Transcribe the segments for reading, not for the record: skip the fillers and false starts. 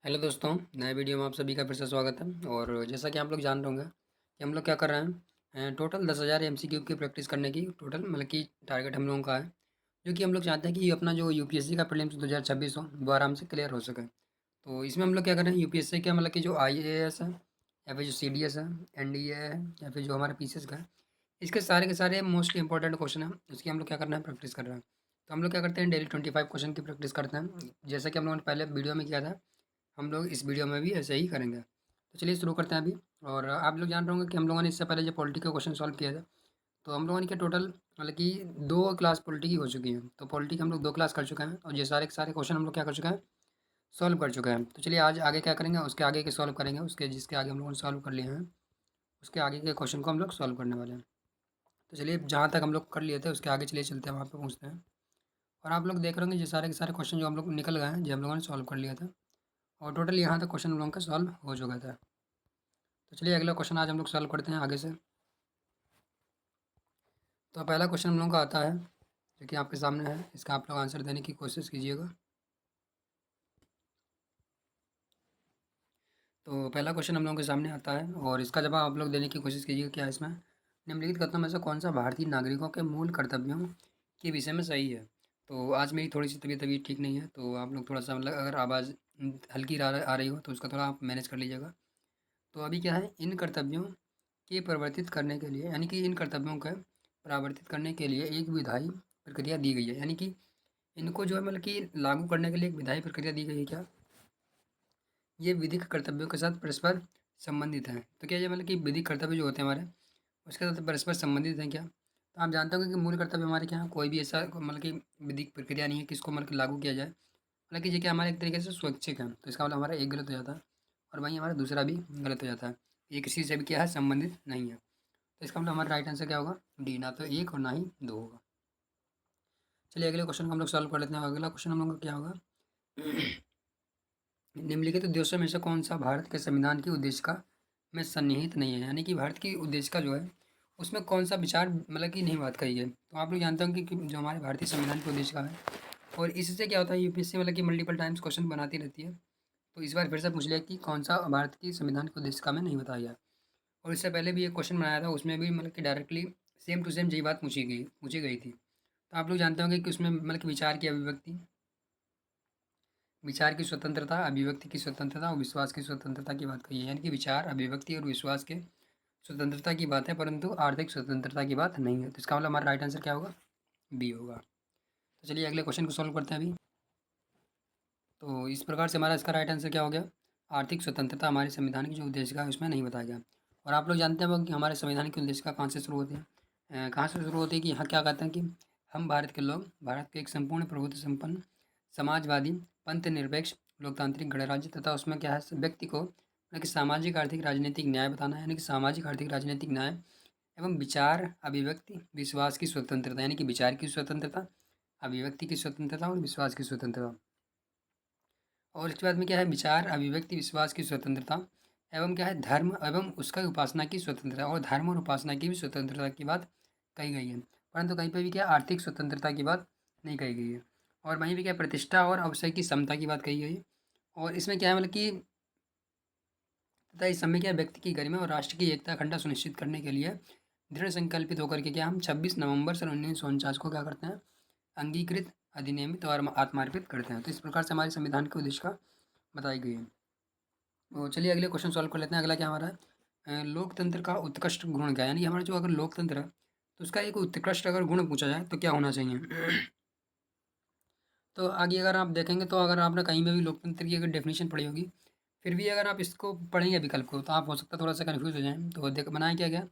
Hello दोस्तों, नए video में आप सभी का फिर से स्वागत है। और जैसा कि आप लोग जान रहे होंगे कि हम लोग क्या कर रहे हैं, टोटल 10,000 एमसीक्यू की प्रैक्टिस करने की टोटल मतलब कि टारगेट हम लोगों का है। जो कि हम लोग चाहते हैं कि अपना जो यूपीएससी का प्रीलिम्स 2026 हो वो आराम से क्लियर हो सके। तो इसमें हम लोग क्या कर रहे हैं, यूपीएससी का मतलब कि जो आईएएस है या फिर जो सीडीएस है, एनडीए है या फिर जो हमारा पीसीएस का है, इसके सारे के सारे मोस्ट इंपॉर्टेंट क्वेश्चन है, उसकी हम लोग क्या करना है, प्रैक्टिस कर रहे हैं। तो हम लोग क्या करते हैं, डेली 25 क्वेश्चन की प्रैक्टिस करते हैं, जैसा कि हम लोगों ने पहले वीडियो में किया था। हम लोग इस वीडियो में भी ऐसे ही करेंगे। तो चलिए शुरू करते हैं अभी। और आप लोग जान रहे होंगे कि हम लोगों ने इससे पहले जो पॉलिटी का क्वेश्चन सॉल्व किया था, तो हम लोगों ने क्या टोटल मतलब कि 2 क्लास पॉलिटी की हो चुकी है। तो पॉलिटी के हम लोग 2 क्लास कर चुके हैं और ये सारे के सारे क्वेश्चन हम लोग क्या कर चुके हैं, सॉल्व कर चुके हैं। तो चलिए आज आगे क्या करेंगे, उसके आगे के सॉल्व करेंगे, उसके जिसके आगे हम लोगों ने सॉल्व कर लिए हैं उसके आगे के क्वेश्चन को हम लोग सॉल्व करने वाले हैं। तो चलिए जहाँ तक हम लोग कर लिए थे उसके आगे चलिए चलते हैं, वहाँ पे पूछते हैं। और आप लोग देख रहे होंगे ये सारे के सारे क्वेश्चन जो हम लोग निकल गए हैं, जो हम लोगों ने सॉल्व कर लिया था। और टोटल यहाँ तक क्वेश्चन हम लोगों का सॉल्व हो चुका था। तो चलिए अगला क्वेश्चन आज हम लोग सॉल्व करते हैं आगे से। तो पहला क्वेश्चन हम लोगों का आता है, जो कि आपके सामने है, इसका आप लोग आंसर देने की कोशिश कीजिएगा। तो पहला क्वेश्चन हम लोगों के सामने आता है और इसका जवाब आप लोग देने की कोशिश कीजिएगा। क्या है इसमें, निम्नलिखित कथनों में से कौन सा भारतीय नागरिकों के मूल कर्तव्यों के विषय में सही है। तो आज मेरी थोड़ी सी तबीयत तबीयत ठीक नहीं है, तो आप लोग थोड़ा सा मतलब अगर आवाज़ हल्की आ रही हो तो उसका थोड़ा आप मैनेज कर लीजिएगा। तो अभी क्या है, इन कर्तव्यों के परिवर्तित करने के लिए, यानी कि इन कर्तव्यों का परावर्तित करने के लिए एक विधायी प्रक्रिया दी गई है, यानी कि इनको जो है मतलब कि लागू करने के लिए एक विधायी प्रक्रिया दी गई है। क्या ये विधिक कर्तव्यों के साथ परस्पर संबंधित हैं। तो क्या ये मतलब कि विधिक कर्तव्य जो होते हैं हमारे, उसके साथ परस्पर संबंधित हैं क्या। तो आप जानते हो कि मूल कर्तव्य हमारे क्या है, कोई भी ऐसा मतलब कि विधिक प्रक्रिया नहीं है कि इसको मतलब कि लागू किया जाए, मतलब कि ये क्या हमारे एक तरीके से स्वैच्छिक है। तो इसका मतलब हमारा एक गलत हो जाता है और वहीं हमारा दूसरा भी गलत हो जाता है। ये किसी से भी क्या है, संबंधित नहीं है। तो इसका मतलब हमारा राइट आंसर क्या होगा, डी, ना तो 1 और ना ही 2 होगा। चलिए अगले क्वेश्चन को हम लोग सॉल्व कर लेते हैं। अगला क्वेश्चन हम लोग का क्या होगा, निम्नलिखित उद्देश्यों में से कौन सा भारत के संविधान की उद्देशिका में सन्निहित नहीं है, यानी कि भारत की उद्देशिका जो है उसमें कौन सा विचार मतलब कि नहीं बात कही है। तो आप लोग जानते होंगे कि जो हमारे भारतीय संविधान की उद्देशिका है, और इससे क्या होता है, यूपीएससी मतलब कि मल्टीपल टाइम्स क्वेश्चन बनाती रहती है। तो इस बार फिर से पूछ लिया कि कौन सा भारत की संविधान की उद्देशिका में नहीं बताया गया। और इससे पहले भी एक क्वेश्चन बनाया था, उसमें भी मतलब कि डायरेक्टली सेम टू सेम यही बात पूछी गई थी। तो आप लोग जानते होंगे कि उसमें मतलब कि विचार की अभिव्यक्ति, विचार की स्वतंत्रता, अभिव्यक्ति की स्वतंत्रता और विश्वास की स्वतंत्रता की बात कही है। यानी कि विचार, अभिव्यक्ति और विश्वास के स्वतंत्रता की बात है, परंतु आर्थिक स्वतंत्रता की बात नहीं है। तो इसका मतलब हमारा राइट आंसर क्या होगा, बी होगा। तो चलिए अगले क्वेश्चन को सॉल्व करते हैं अभी। तो इस प्रकार से हमारा इसका राइट आंसर क्या हो गया, आर्थिक स्वतंत्रता हमारे संविधान की जो उद्देशिका है उसमें नहीं बताया गया। और आप लोग जानते हैं कि हमारे संविधान की उद्देशिका कहाँ से शुरू होती है, कहाँ से शुरू होती है कि यहाँ क्या कहते हैं कि हम भारत के लोग भारत के एक संपूर्ण प्रभुत्व संपन्न समाजवादी पंथ निरपेक्ष लोकतांत्रिक गणराज्य तथा उसमें क्या है, व्यक्ति को मतलब कि सामाजिक आर्थिक राजनीतिक न्याय बताना है, यानी कि सामाजिक आर्थिक राजनीतिक न्याय एवं विचार अभिव्यक्ति विश्वास की स्वतंत्रता, यानी कि विचार की स्वतंत्रता, अभिव्यक्ति की स्वतंत्रता और विश्वास की स्वतंत्रता। और इसके बाद में क्या है, विचार अभिव्यक्ति विश्वास की स्वतंत्रता एवं क्या है, धर्म एवं उसका उपासना की स्वतंत्रता, और धर्म और उपासना की भी स्वतंत्रता की बात कही गई है। परंतु कहीं पर भी क्या आर्थिक स्वतंत्रता की बात नहीं कही गई है। और वहीं भी क्या प्रतिष्ठा और अवसर की समता की बात कही गई है। और इसमें क्या है मतलब कि तथा इस समय क्या व्यक्ति की गरिमा और राष्ट्र की एकता अखंडता सुनिश्चित करने के लिए दृढ़ संकल्पित होकर के क्या हम 26 नवंबर सन 1949 को क्या करते हैं, अंगीकृत अधिनियमित और आत्मार्पित करते हैं। तो इस प्रकार से हमारे संविधान की उद्देशिका बताई गई है। तो चलिए अगले क्वेश्चन सॉल्व कर लेते हैं। अगला क्या हमारा है, लोकतंत्र का उत्कृष्ट गुण क्या है, यानी हमारा जो अगर लोकतंत्र है तो उसका एक उत्कृष्ट अगर गुण पूछा जाए तो क्या होना चाहिए। तो आगे अगर आप देखेंगे तो अगर आपने कहीं में भी लोकतंत्र की अगर डेफिनेशन पढ़ी होगी, फिर भी अगर आप इसको पढ़ेंगे विकल्प को तो आप हो सकता है थोड़ा सा कन्फ्यूज हो जाएं। तो देख बनाया क्या गया,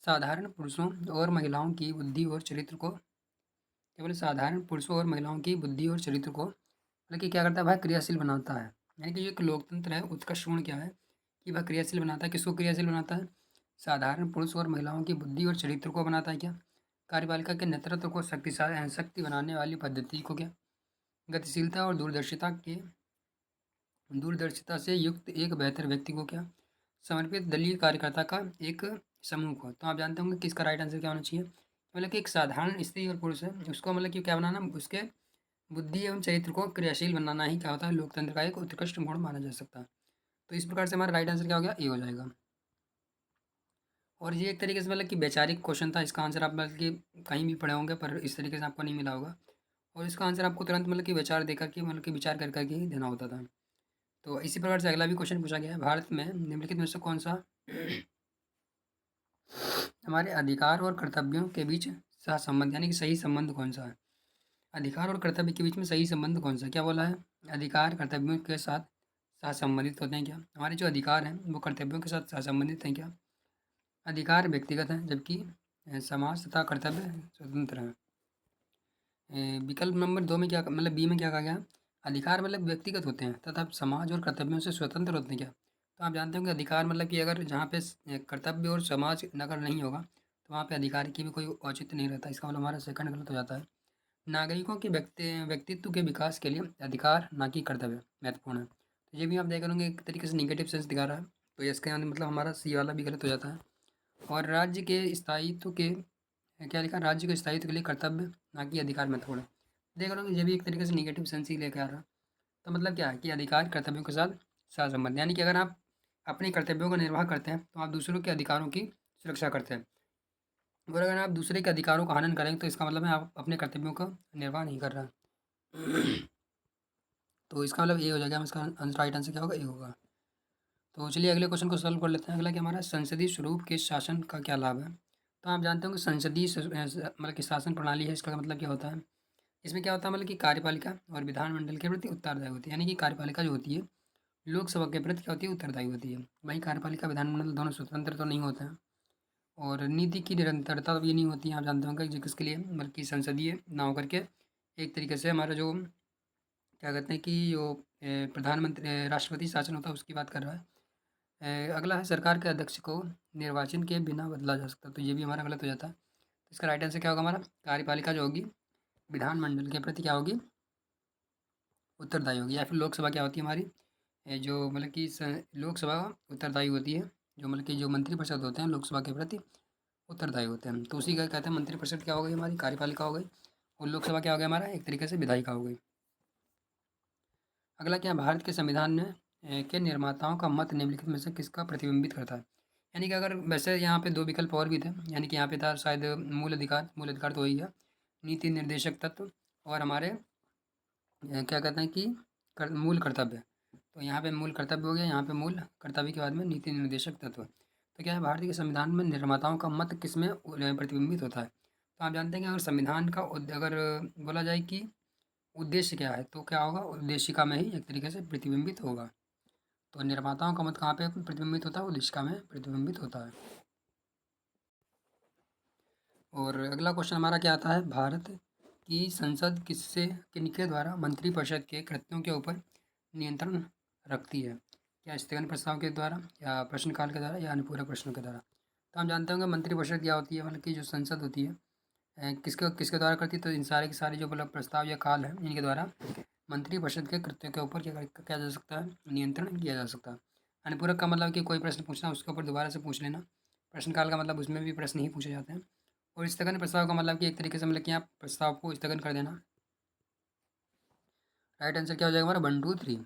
साधारण पुरुषों और महिलाओं की बुद्धि और चरित्र को, केवल साधारण पुरुषों और महिलाओं की बुद्धि और चरित्र को मतलब कि क्या करता है भाई, क्रियाशील बनाता है। यानी कि जो एक लोकतंत्र है उत्कृष्ट गुण क्या है, कि वह क्रियाशील बनाता है। किसको क्रियाशील बनाता है, साधारण पुरुष और महिलाओं की बुद्धि और चरित्र को बनाता है। क्या कार्यपालिका के नेतृत्व को शक्तिशाली शक्ति बनाने वाली पद्धति को क्या, गतिशीलता और दूरदर्शिता से युक्त एक बेहतर व्यक्ति को क्या, समर्पित दलीय कार्यकर्ता का एक समूह को। तो आप जानते होंगे कि इसका राइट आंसर क्या होना चाहिए, मतलब कि एक साधारण स्त्री और पुरुष है उसको मतलब कि क्या बनाना, उसके बुद्धि एवं चरित्र को क्रियाशील बनाना ही क्या होता है, लोकतंत्र का एक उत्कृष्ट गुण माना जा सकता है। तो इस प्रकार से हमारा राइट आंसर क्या हो गया, ए हो जाएगा। और ये एक तरीके से मतलब कि वैचारिक क्वेश्चन था, इसका आंसर आप मतलब कि कहीं भी पढ़े होंगे पर इस तरीके से आपको नहीं मिला होगा। और इसका आंसर आपको तुरंत मतलब कि विचार देकर के मतलब कि विचार कर करके ही देना होता था। तो इसी प्रकार से अगला भी क्वेश्चन पूछा गया है, भारत में निम्नलिखित में से कौन सा हमारे अधिकार और कर्तव्यों के बीच सहसंबंध यानी कि सही संबंध कौन सा है। अधिकार और कर्तव्य के बीच में सही संबंध कौन सा है? क्या बोला है, अधिकार कर्तव्यों के साथ सहसंबंधित होते हैं क्या? हमारे जो अधिकार हैं वो कर्तव्यों के साथ सहसंबंधित हैं क्या? अधिकार व्यक्तिगत हैं जबकि समाज तथा कर्तव्य स्वतंत्र हैं। विकल्प नंबर 2 में क्या मतलब बी में क्या कहा गया, अधिकार मतलब व्यक्तिगत होते हैं तथा समाज और कर्तव्यों से स्वतंत्र होते हैं क्या? तो आप जानते हो कि अधिकार मतलब कि अगर जहाँ पे कर्तव्य और समाज अगर नहीं होगा तो वहाँ पे अधिकार की भी कोई औचित्य नहीं रहता, इसका मतलब हमारा सेकंड गलत हो जाता है। नागरिकों के व्यक्तित्व के विकास के लिए अधिकार ना कि कर्तव्य महत्वपूर्ण है। तो ये भी आप देख करेंगे एक तरीके से निगेटिव सेंस दिखा रहा है, तो इसके मतलब हमारा सी वाला भी गलत हो जाता है। और राज्य के स्थायित्व के क्या लिखा, राज्य के स्थायित्व के लिए कर्तव्य ना कि अधिकार महत्वपूर्ण है। देख रहे हो कि ये भी एक तरीके से निगेटिव सेंस ही लेके आ रहा है। तो मतलब क्या है कि अधिकार कर्तव्यों के साथ सहसंबंध, यानी कि अगर आप अपने कर्तव्यों का निर्वाह करते हैं तो आप दूसरों के अधिकारों की सुरक्षा करते हैं, और अगर आप दूसरे के अधिकारों का हनन करेंगे तो इसका मतलब है आप अपने कर्तव्यों का निर्वाह नहीं कर रहे हैं। तो इसका मतलब ये हो जाएगा, इसका राइट आंसर क्या होगा, ये होगा। तो चलिए अगले क्वेश्चन को सॉल्व कर लेते हैं। अगला कि हमारा संसदीय स्वरूप के शासन का क्या लाभ है। तो आप जानते हो कि संसदीय मतलब कि शासन प्रणाली है, इसका मतलब क्या होता है, इसमें क्या होता है मतलब कि कार्यपालिका और विधानमंडल के प्रति उत्तरदायी होती है, यानी कि कार्यपालिका जो होती है लोकसभा के प्रति क्या होती है, उत्तरदायी होती है। वहीं कार्यपालिका विधानमंडल दोनों स्वतंत्र तो नहीं होते हैं, और नीति की निरंतरता भी नहीं होती है। आप जानते होंगे जिसके लिए बल्कि संसदीय ना होकर के एक तरीके से हमारा जो क्या कहते हैं कि जो प्रधानमंत्री राष्ट्रपति शासन होता है उसकी बात कर रहा है। अगला है सरकार के अध्यक्ष को निर्वाचन के बिना बदला जा सकता, तो ये भी हमारा गलत हो जाता है। तो इसका राइट आंसर क्या होगा, हमारा कार्यपालिका जो होगी विधानमंडल के प्रति क्या होगी, उत्तरदायी होगी। या फिर लोकसभा क्या होती है हमारी, जो मतलब कि लोकसभा उत्तरदायी होती है, जो मतलब कि जो मंत्रिपरिषद होते हैं लोकसभा के प्रति उत्तरदायी होते हैं। तो उसी का कहते हैं मंत्रिपरिषद क्या हो गई, हमारी कार्यपालिका हो गई, और लोकसभा क्या हो गया, हमारा एक तरीके से विधायिका हो गई। अगला क्या, भारत के संविधान में के निर्माताओं का मत निम्नलिखित में से किसका प्रतिबिंबित करता है। यानी कि अगर वैसे यहाँ पे दो विकल्प और भी थे, यानी कि यहाँ पे था शायद मूल अधिकार तो वही है, नीति निर्देशक तत्व, और हमारे क्या कहते हैं कि मूल कर्तव्य। तो यहाँ पे मूल कर्तव्य हो गया, यहाँ पे मूल कर्तव्य के बाद में नीति निर्देशक तत्व। तो क्या है, भारतीय संविधान में निर्माताओं का मत किसमें प्रतिबिंबित होता है। तो आप जानते हैं कि अगर संविधान का अगर बोला जाए कि उद्देश्य क्या है तो क्या होगा, उद्देशिका में ही एक तरीके से प्रतिबिंबित होगा। तो निर्माताओं का मत कहाँ पे प्रतिबिंबित होता है, उद्देशिका में प्रतिबिंबित होता है। और अगला क्वेश्चन हमारा क्या आता है, भारत की संसद किनके द्वारा मंत्रिपरिषद के कृत्यों के ऊपर नियंत्रण रखती है। क्या स्थगन प्रस्ताव के द्वारा, या प्रश्नकाल के द्वारा, या अनुपूरक प्रश्नों के द्वारा। तो हम जानते होंगे मंत्रिपरिषद क्या होती है, मतलब कि जो संसद होती है किसके किसके द्वारा करती है, तो इन सारे के सारे जो मतलब प्रस्ताव या काल है इनके द्वारा मंत्रिपरिषद के कृत्यों के ऊपर क्या जा सकता है, नियंत्रण किया जा सकता है। अनुपूरक का मतलब कि कोई प्रश्न पूछना उसके ऊपर दोबारा से पूछ लेना। प्रश्नकाल का मतलब उसमें भी प्रश्न ही पूछे जाते हैं। और स्थगन प्रस्ताव का मतलब कि एक तरीके से मतलब कि आप प्रस्ताव को स्थगन कर देना। राइट आंसर क्या हो जाएगा हमारा, 1 2 3।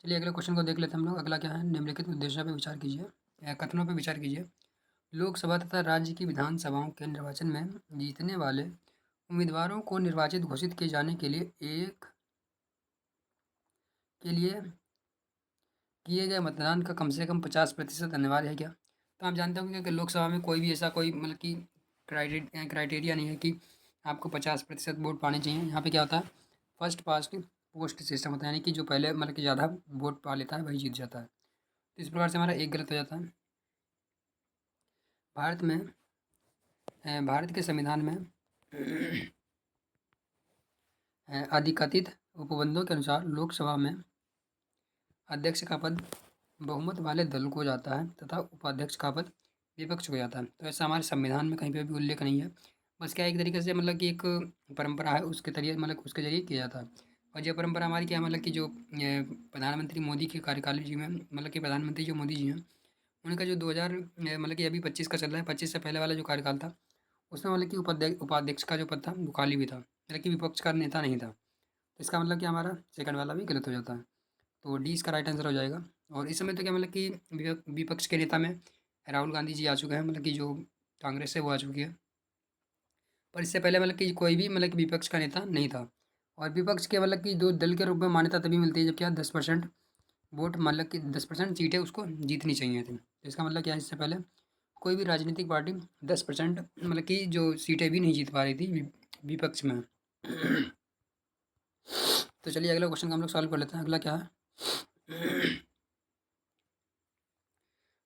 चलिए अगले क्वेश्चन को देख लेते हैं हम लोग। अगला क्या है, निम्नलिखित उद्देश्यों पर विचार कीजिए या कथनों पर विचार कीजिए। लोकसभा तथा राज्य की विधानसभाओं के निर्वाचन में जीतने वाले उम्मीदवारों को निर्वाचित घोषित किए जाने के लिए के लिए किए गए मतदान का कम से कम 50% अनिवार्य है क्या। तो आप जानते होंगे कि लोकसभा में कोई भी ऐसा कोई मतलब कि क्राइटेरिया नहीं है कि आपको 50% वोट पाने चाहिए। यहाँ पे क्या होता है, फर्स्ट पास्ट पोस्ट सिस्टम होता है, यानी कि जो पहले मतलब कि ज़्यादा वोट पा लेता है वही जीत जाता है। तो इस प्रकार से हमारा एक गलत हो जाता है। भारत में भारत के संविधान में अधिकथित उपबंधों के अनुसार लोकसभा में अध्यक्ष का पद बहुमत वाले दल को जाता है तथा उपाध्यक्ष का पद विपक्ष को जाता है। तो ऐसा हमारे संविधान में कहीं पे भी उल्लेख नहीं है। बस क्या एक तरीके से मतलब कि एक परंपरा है उसके जरिए मतलब उसके जरिए किया जाता है। और ये परंपरा हमारी क्या मतलब कि जो प्रधानमंत्री मोदी के कार्यकाल जी में मतलब कि प्रधानमंत्री जो मोदी जी हैं उनका जो 2000 मतलब कि अभी 25 का चल रहा है, 25 से पहले वाला जो कार्यकाल था उसमें मतलब कि उपाध्यक्ष का जो पद था वो खाली भी था, मतलब कि विपक्ष का नेता नहीं था। तो इसका मतलब कि हमारा सेकंड वाला भी गलत हो जाता है। तो डी इसका राइट आंसर हो जाएगा। और इस समय तो क्या मतलब कि विपक्ष के नेता में राहुल गांधी जी आ चुके हैं, मतलब कि जो कांग्रेस है वो आ चुकी है। पर इससे पहले मतलब कि कोई भी मतलब कि विपक्ष का नेता नहीं था। और विपक्ष के मतलब कि दो दल के रूप में मान्यता तभी मिलती है जब क्या 10% वोट, मतलब कि 10% सीटें उसको जीतनी चाहिए थी। तो इसका मतलब क्या है, इससे पहले कोई भी राजनीतिक पार्टी 10% मतलब कि जो सीटें भी नहीं जीत पा रही थी विपक्ष में। तो चलिए अगला क्वेश्चन का हम लोग सॉल्व कर लेते हैं। अगला क्या है,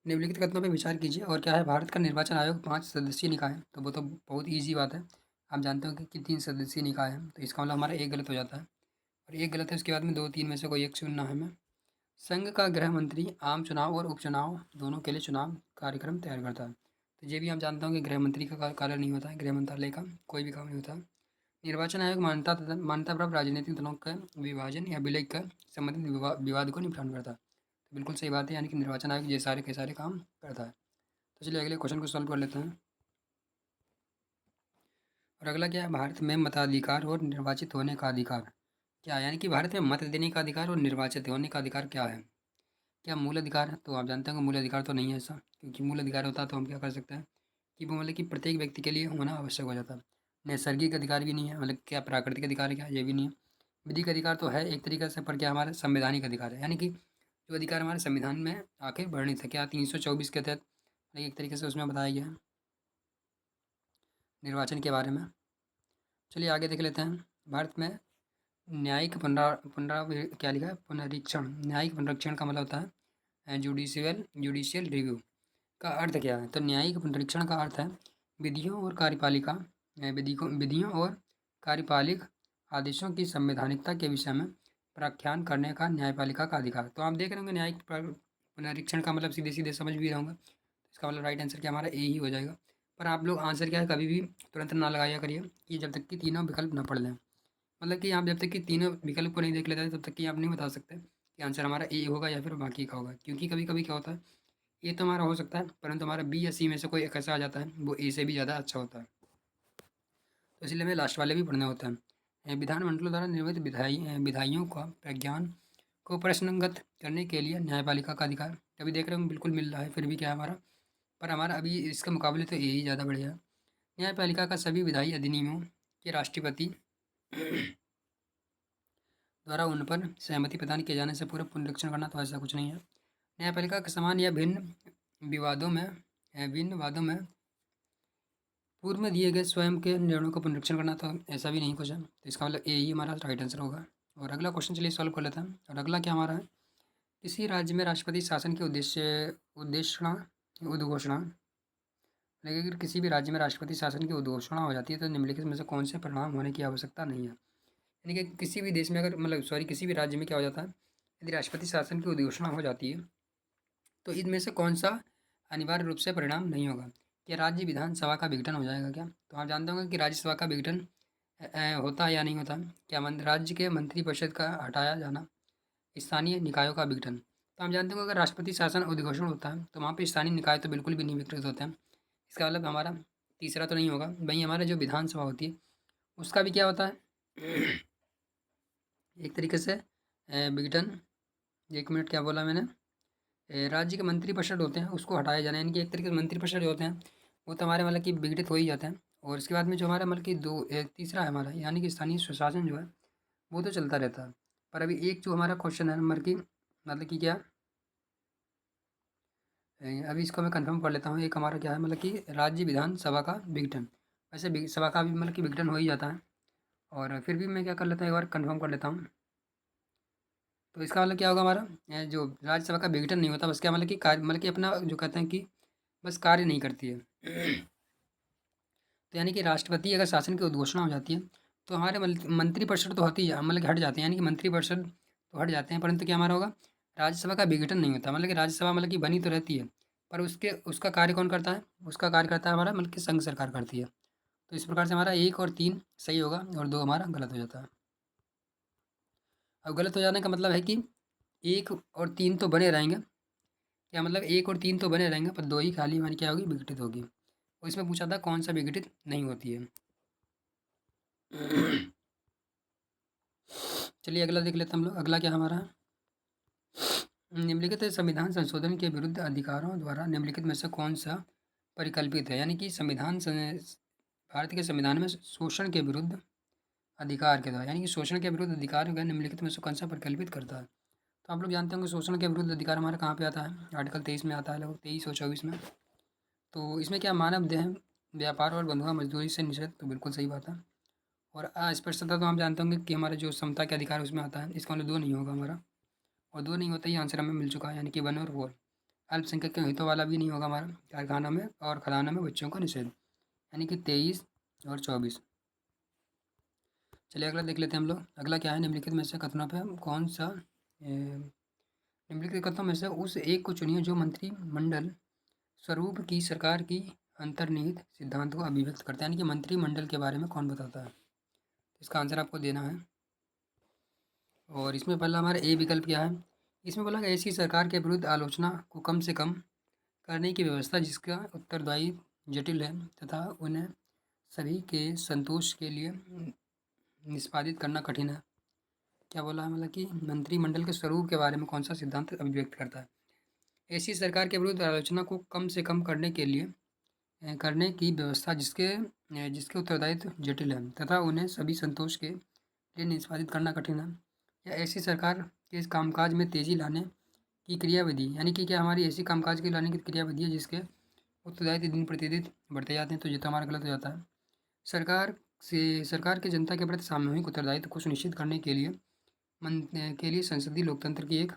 निम्नलिखित कथनों पर विचार कीजिए। और क्या है, भारत का निर्वाचन आयोग 5 सदस्यीय निकाय है। तो वो तो बहुत ईजी बात है, आप जानते हो कि 3 सदस्यीय निकाय है। तो इसका मतलब हमारा एक गलत हो जाता है और एक गलत है। उसके बाद में 2-3 में से कोई एक चुनना है हमें। संघ का गृह मंत्री आम चुनाव और उपचुनाव दोनों के लिए चुनाव कार्यक्रम तैयार करता है। तो ये भी हम जानते हो कि गृह मंत्री का कार्य नहीं होता है, गृह मंत्रालय का कोई भी काम नहीं होता। निर्वाचन आयोग मान्यता प्राप्त राजनीतिक दलों का विभाजन या विलय कर संबंधित विवाद को निपटान करता है। तो बिल्कुल सही बात है, यानी कि निर्वाचन आयोग ये सारे के सारे काम करता है। तो चलिए अगले क्वेश्चन को सॉल्व कर लेते हैं। और अगला क्या है, भारत में मताधिकार और निर्वाचित होने का अधिकार क्या है, यानी कि भारत में मत देने का अधिकार और निर्वाचित होने का अधिकार क्या है। क्या मूल अधिकार है, तो आप जानते हैं मूल अधिकार तो नहीं है ऐसा, क्योंकि मूल अधिकार होता तो हम क्या कर सकते हैं कि वो मतलब कि प्रत्येक व्यक्ति के लिए होना आवश्यक हो जाता है। नैसर्गिक अधिकार भी नहीं है, मतलब क्या प्राकृतिक अधिकार है क्या, ये भी नहीं है। विधिक अधिकार तो है एक तरीके से, पर क्या हमारा संवैधानिक अधिकार है, यानी कि जो अधिकार हमारे संविधान में आके वर्णित है, क्या 324 के तहत एक तरीके से उसमें बताया गया है निर्वाचन के बारे में। चलिए आगे देख लेते हैं। भारत में न्यायिक क्या लिखा है, पुनरीक्षण, न्यायिक पुनरीक्षण का मतलब होता है जुडिशियल रिव्यू। का अर्थ क्या है, तो न्यायिक पुनरीक्षण का अर्थ है विधियों और कार्यपालिका विधियों और कार्यपालिक आदेशों की संवैधानिकता के विषय में प्रख्यान करने का न्यायपालिका का अधिकार। तो आप देख रहे होंगे न्यायिक पुनरीक्षण का मतलब सीधे सीधे समझ भी रहे होंगे। इसका मतलब राइट आंसर क्या हमारा ए ही हो जाएगा। पर आप लोग आंसर क्या है कभी भी तुरंत ना लगाया करिए कि जब तक कि तीनों विकल्प ना पढ़ लें। मतलब कि आप जब तक कि तीनों विकल्प को नहीं देख लेते तब तक कि आप नहीं बता सकते कि आंसर हमारा ए होगा या फिर बाकी का होगा, क्योंकि कभी कभी क्या होता है, ए तो हमारा हो सकता है परंतु हमारा बी या सी में से कोई एक ऐसा आ जाता है वो ए से भी ज़्यादा अच्छा होता है। तो इसलिए हमें लास्ट वाले भी पढ़ने होते हैं। विधानमंडलों द्वारा निर्मित विधायियों का प्रज्ञान को प्रश्नगत करने के लिए न्यायपालिका का अधिकार अभी देख रहे हो बिल्कुल मिल रहा है, फिर भी क्या है हमारा, पर हमारा अभी इसके मुकाबले तो यही ज़्यादा बढ़िया है। न्यायपालिका का सभी विधायी अधिनियमों के राष्ट्रपति द्वारा उन पर सहमति प्रदान किए जाने से पूर्व पुनरीक्षण करना, तो ऐसा कुछ नहीं है। न्यायपालिका के समान या भिन्न वादों में पूर्व में दिए गए स्वयं के निर्णयों का पुनरीक्षण करना, तो ऐसा भी नहीं कुछ है। तो इसका मतलब ए ही हमारा राइट आंसर होगा। और अगला क्वेश्चन चलिए सॉल्व कर लेते हैं। और अगला क्या हमारा है, किसी राज्य में राष्ट्रपति शासन के उद्घोषणा लेकिन अगर किसी भी राज्य में राष्ट्रपति शासन की उद्घोषणा हो जाती है तो निम्नलिखित में से कौन से परिणाम होने की आवश्यकता नहीं है। यानी कि किसी भी देश में अगर मतलब सॉरी किसी भी राज्य में क्या हो जाता है, यदि राष्ट्रपति शासन की उद्घोषणा हो जाती है तो इनमें से कौन सा अनिवार्य रूप से परिणाम नहीं होगा। क्या राज्य विधानसभा का विघटन हो जाएगा क्या, तो आप जानते होंगे कि राज्यसभा का विघटन होता है या नहीं होता। क्या राज्य के मंत्रिपरिषद का हटाया जाना, स्थानीय निकायों का विघटन। तो हम जानते हैं अगर राष्ट्रपति शासन उद्घोषण होता है तो वहाँ पे स्थानीय निकाय तो बिल्कुल भी नहीं विकसित होते हैं। इसका मतलब हमारा तीसरा तो नहीं होगा। वहीं हमारा जो विधानसभा होती है उसका भी क्या होता है एक तरीके से विघटन। एक मिनट क्या बोला मैंने, राज्य के मंत्रिपरिषद होते हैं उसको हटाया जाना, यानी कि एक तरीके से मंत्रिपरिषद जो होते हैं वो तो हमारे मतलब कि विघटित हो ही जाते हैं। और इसके बाद में जो हमारा मतलब कि तीसरा है हमारा, यानी कि स्थानीय स्वशासन जो है वो तो चलता रहता है। पर अभी एक जो हमारा क्वेश्चन है नंबर की मतलब कि क्या, अभी इसको मैं कंफर्म कर लेता हूँ। एक हमारा क्या है मतलब कि राज्य विधानसभा का विघटन, वैसे सभा का भी मतलब कि विघटन हो ही जाता है। और फिर भी मैं क्या कर लेता हूँ एक बार कंफर्म कर लेता हूँ। तो इसका मतलब क्या होगा हमारा, जो राज्यसभा का विघटन नहीं होता बस क्या मतलब कि कार्य मतलब कि अपना जो कहते हैं कि बस कार्य नहीं करती है। तो यानी कि राष्ट्रपति अगर शासन की उद्घोषणा हो जाती है तो हमारे मंत्रिपरिषद तो होती है मतलब कि हट जाते हैं, यानी कि मंत्रिपरिषद तो हट जाते हैं परंतु क्या हमारा होगा राज्यसभा का विघटन नहीं होता। मतलब कि राज्यसभा मतलब कि बनी तो रहती है पर उसके उसका कार्य कौन करता है, उसका कार्य करता है हमारा मतलब कि संघ सरकार करती है। तो इस प्रकार से हमारा 1 और 3 सही होगा और 2 हमारा गलत हो जाता है। अब गलत हो जाने का मतलब है कि 1 और 3 तो बने रहेंगे, क्या मतलब 1 और 3 तो बने रहेंगे पर 2 ही खाली हमारी क्या होगी विघटित होगी। और इसमें पूछा था कौन सा विघटित नहीं होती है। चलिए अगला देख लेते हैं हम लोग। अगला क्या हमारा है, निम्नलिखित संविधान संशोधन के विरुद्ध अधिकारों द्वारा निम्नलिखित में से कौन सा परिकल्पित है। यानी कि भारत के संविधान में शोषण के विरुद्ध अधिकार के द्वारा, यानी कि शोषण के विरुद्ध अधिकार का निम्नलिखित में से कौन सा परिकल्पित करता है। तो आप लोग जानते होंगे शोषण के विरुद्ध अधिकार हमारा कहाँ पे आता है, आर्टिकल 23 में आता है, लगभग 23 और 24 में। तो इसमें क्या, मानव देह व्यापार और बंधुआ मजदूरी से निषेध, तो बिल्कुल सही बात है। और अस्पृश्यता तो हम जानते होंगे कि हमारे जो समता के अधिकार उसमें आता है, इसका मतलब 2 नहीं होगा हमारा, और 2 नहीं होता ही आंसर हमें मिल चुका है, यानी कि 1 और 4। अल्पसंख्यक के हितों वाला भी नहीं होगा हमारा, कारखानों में और खदानों में बच्चों का निषेध, यानी कि 23 और 24। चलिए अगला देख लेते हैं हम लोग। अगला क्या है, निम्नलिखित में से कथनों पे कौन सा निम्नलिखित कथनों में से उस एक को चुनिए जो मंत्रिमंडल स्वरूप की सरकार की अंतर्निहित सिद्धांत को अभिव्यक्त करता है। यानी कि मंत्रिमंडल के बारे में कौन बताता है, इसका आंसर आपको देना है। और इसमें पहला हमारा ए विकल्प क्या है, इसमें बोला कि ऐसी सरकार के विरुद्ध आलोचना को कम से कम करने की व्यवस्था जिसका उत्तरदायी जटिल है तथा उन्हें सभी के संतोष के लिए निष्पादित करना कठिन है। क्या बोला है, मतलब कि मंत्रिमंडल के स्वरूप के बारे में कौन सा सिद्धांत अभिव्यक्त करता है। ऐसी सरकार के विरुद्ध आलोचना को कम से कम करने के लिए करने की व्यवस्था जिसके उत्तरदायित्व जटिल है तथा उन्हें सभी संतोष के लिए निष्पादित करना कठिन है। या ऐसी सरकार के कामकाज में तेजी लाने की क्रियाविधि, यानी कि क्या हमारी ऐसी कामकाज की लाने की क्रियाविधि है जिसके उत्तरदायित्व दिन प्रतिदिन बढ़ते जाते हैं, तो ये तो हमारा गलत हो जाता है। सरकार के जनता के प्रति सामूहिक उत्तरदायित्व को सुनिश्चित करने के लिए संसदीय लोकतंत्र की एक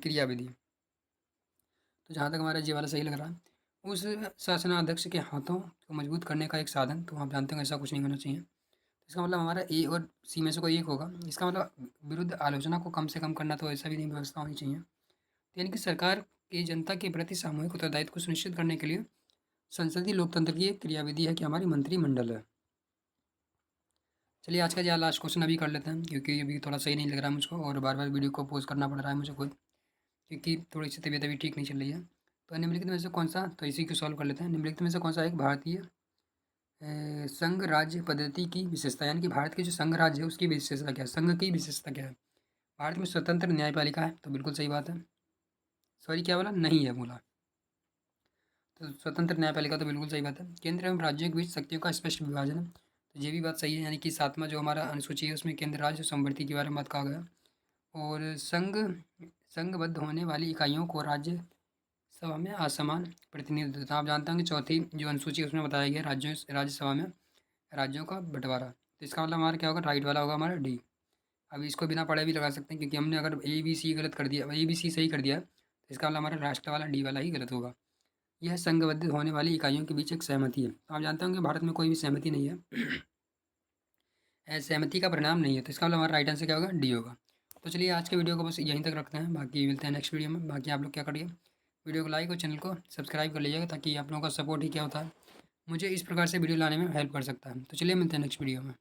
क्रियाविधि। तो जहाँ तक हमारा ये वाला सही लग रहा है, उस शासनाध्यक्ष के हाथों को मजबूत करने का एक साधन, तो आप जानते हैं ऐसा कुछ नहीं होना चाहिए। इसका मतलब हमारा ए और सी में से कोई एक होगा। इसका मतलब विरुद्ध आलोचना को कम से कम करना, तो ऐसा भी नहीं व्यवस्था होनी चाहिए। तो यानी कि सरकार की जनता के प्रति सामूहिक उत्तरदायित्व को सुनिश्चित करने के लिए संसदीय लोकतंत्र की एक क्रियाविधि है कि हमारी मंत्रिमंडल है। चलिए आज का जो लास्ट क्वेश्चन अभी कर लेते हैं, क्योंकि अभी थोड़ा सही नहीं लग रहा है मुझको और बार बार वीडियो को पॉज करना पड़ रहा है मुझे खुद, क्योंकि थोड़ी सी तबीयत अभी ठीक नहीं चल रही है। तो निम्नलिखित में से कौन सा, तो इसी को सॉल्व कर लेते हैं। निम्नलिखित में से कौन सा एक भारतीय संघ राज्य पद्धति की विशेषता, यानी कि भारत की जो संघ राज्य है उसकी विशेषता क्या है, संघ की विशेषता क्या है। भारत में स्वतंत्र न्यायपालिका है, तो बिल्कुल सही बात है। सॉरी क्या बोला, नहीं है बोला, तो स्वतंत्र न्यायपालिका तो बिल्कुल सही बात है। केंद्र एवं राज्यों के बीच शक्तियों का स्पष्ट विभाजन है, तो ये भी बात सही है। यानी कि 7वां जो हमारा अनुसूची है उसमें केंद्र राज्य समवर्ती के बारे में बात कहा गया। और संघबद्ध होने वाली इकाइयों को राज्य सभा में असमान प्रतिनिधित्व देता है। आप जानते हैं कि चौथी जो अनुसूची है उसमें बताया गया राज्यसभा में राज्यों का बंटवारा, तो इसका मतलब हमारा क्या होगा, राइट वाला होगा हमारा डी। अब इसको बिना पढ़े भी लगा सकते हैं, क्योंकि हमने अगर ए बी सी गलत कर दिया, ए बी सी सही कर दिया, तो इसका मतलब हमारा राष्ट्र वाला डी वाला ही गलत होगा। यह संघबद्ध होने वाली इकाइयों के बीच एक सहमति है, तो आप जानते होंगे भारत में कोई भी सहमति नहीं है सहमति का परिणाम नहीं है, तो इसका मतलब हमारा राइट आंसर क्या होगा, डी होगा। तो चलिए आज के वीडियो को बस यहीं तक रखते हैं, बाकी मिलते हैं नेक्स्ट वीडियो में। बाकी आप लोग क्या करिए, वीडियो को लाइक और चैनल को सब्सक्राइब कर लीजिएगा, ताकि आप लोगों का सपोर्ट ही क्या होता है मुझे इस प्रकार से वीडियो लाने में हेल्प कर सकता है। तो चलिए मिलते हैं नेक्स्ट वीडियो में।